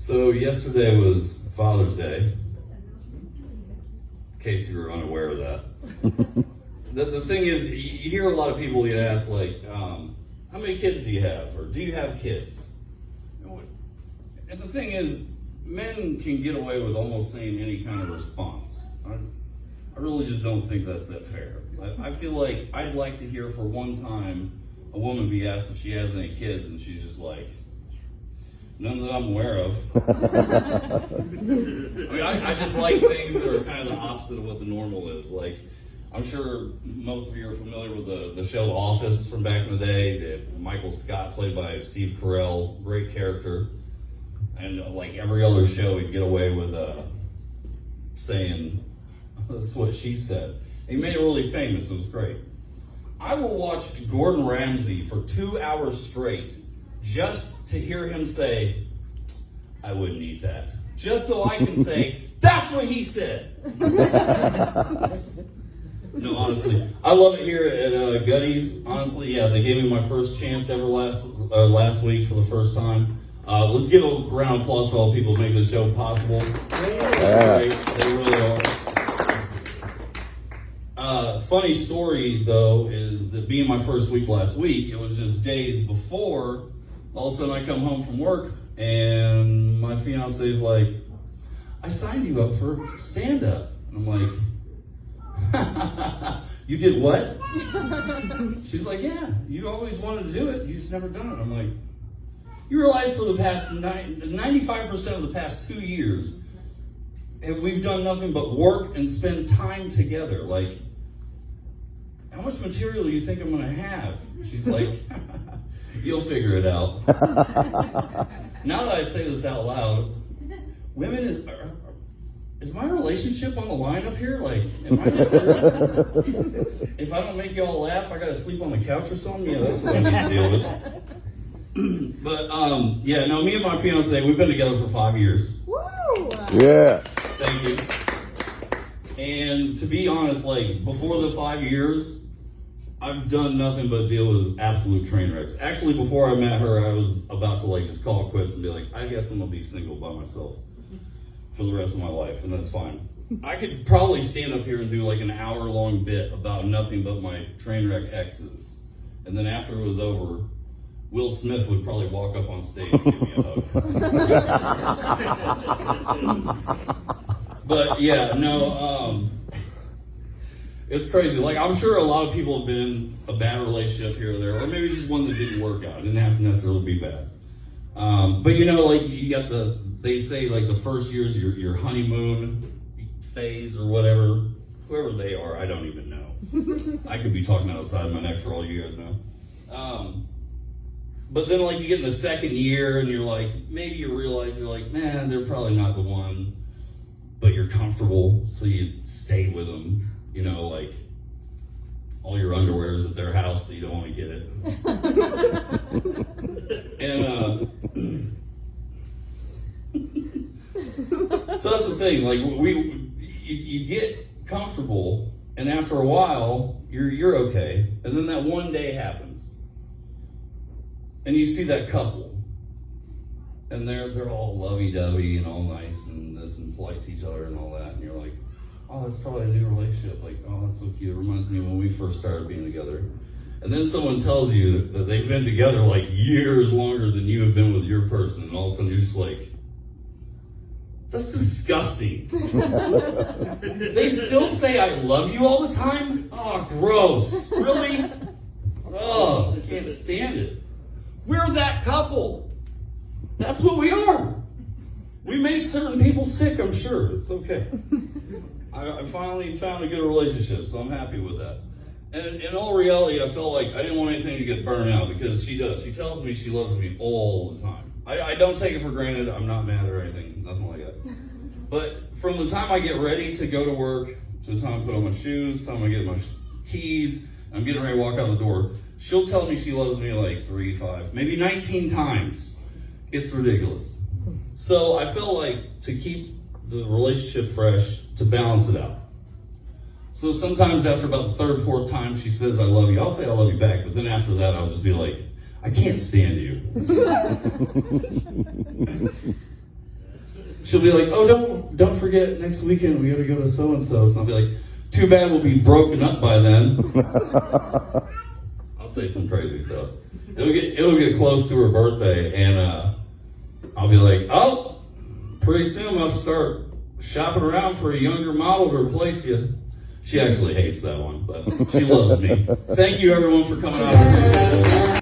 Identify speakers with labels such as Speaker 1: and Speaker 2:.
Speaker 1: So yesterday was Father's Day, in case you were unaware of that. The thing is, you hear a lot of people get asked, like, how many kids do you have? Or do you have kids? And the thing is, men can get away with almost saying any kind of response. I really just don't think that's that fair. I feel like I'd like to hear for one time a woman be asked if she has any kids, and she's just like, none that I'm aware of. I just like things that are kind of the opposite of what the normal is. Like, I'm sure most of you are familiar with the show Office from back in the day. Michael Scott, played by Steve Carell, great character. And like every other show, he'd get away with saying, that's what she said. And he made it really famous. It was great. I will watch Gordon Ramsay for 2 hours straight just to hear him say, I wouldn't eat that. Just so I can say, that's what he said. No, honestly, I love it here at Gutties. Honestly, yeah, they gave me my first chance ever last week for the first time. Let's give a round of applause for all the people who make this show possible.
Speaker 2: Yeah.
Speaker 1: They really are. Funny story, though, is that being my first week last week, it was just days before, all of a sudden I come home from work, and my fiance's like, I signed you up for stand-up. And I'm like, you did what? She's like, yeah, you always wanted to do it, you just never done it. I'm like, you realize for the past 95% of the past 2 years, and we've done nothing but work and spend time together. Like, how much material do you think I'm gonna have? She's like, you'll figure it out. Now that I say this out loud, women, is my relationship on the line up here? Like, am I screwed? If I don't make you all laugh, I gotta sleep on the couch or something? Yeah, that's what I need to deal with. But, yeah, no, me and my fiance, we've been together for 5 years.
Speaker 3: Woo!
Speaker 2: Yeah.
Speaker 1: Thank you. And to be honest, like, before the 5 years, I've done nothing but deal with absolute train wrecks. Actually, before I met her, I was about to, like, just call it quits and be like, I guess I'm gonna be single by myself for the rest of my life, and that's fine. I could probably stand up here and do, like, an hour-long bit about nothing but my train wreck exes. And then after it was over, Will Smith would probably walk up on stage and give me a hug. But yeah, no, it's crazy. Like, I'm sure a lot of people have been in a bad relationship here or there, or maybe just one that didn't work out. It didn't have to necessarily be bad. But you know, like, you got they say like the first year's your honeymoon phase or whatever. Whoever they are, I don't even know. I could be talking outside my neck for all you guys know. But then, like, you get in the second year and you're like, maybe you realize you're like, man, they're probably not the one, but you're comfortable, so you stay with them. You know, like, all your underwear is at their house, so you don't want to get it. And so that's the thing. Like, you get comfortable, and after a while, you're okay, and then that one day happens. And you see that couple, and they're all lovey-dovey and all nice and this and polite to each other and all that, and you're like, oh, that's probably a new relationship. Like, oh, that's so cute. It reminds me of when we first started being together. And then someone tells you that they've been together like years longer than you have been with your person, and all of a sudden you're just like, that's disgusting. They still say I love you all the time? Oh, gross. Really? Oh, I can't stand it. We're that couple. That's what we are. We make certain people sick, I'm sure. It's okay. I finally found a good relationship, so I'm happy with that. And in all reality, I felt like I didn't want anything to get burned out, because she does. She tells me she loves me all the time. I don't take it for granted. I'm not mad or anything, nothing like that. But from the time I get ready to go to work, to the time I put on my shoes, the time I get my keys, I'm getting ready to walk out the door, she'll tell me she loves me like 3, 5, maybe 19 times. It's ridiculous. So I felt like, to keep the relationship fresh, to balance it out. So sometimes after about the third, fourth time she says I love you, I'll say I love you back, but then after that I'll just be like, I can't stand you. she'll be like, oh, don't forget next weekend we gotta go to so and so. So I'll be like, too bad we'll be broken up by then. I'll say some crazy stuff. It'll get close to her birthday, and I'll be like, oh, pretty soon I'll start shopping around for a younger model to replace you. She actually hates that one, but she loves me. Thank you everyone for coming out.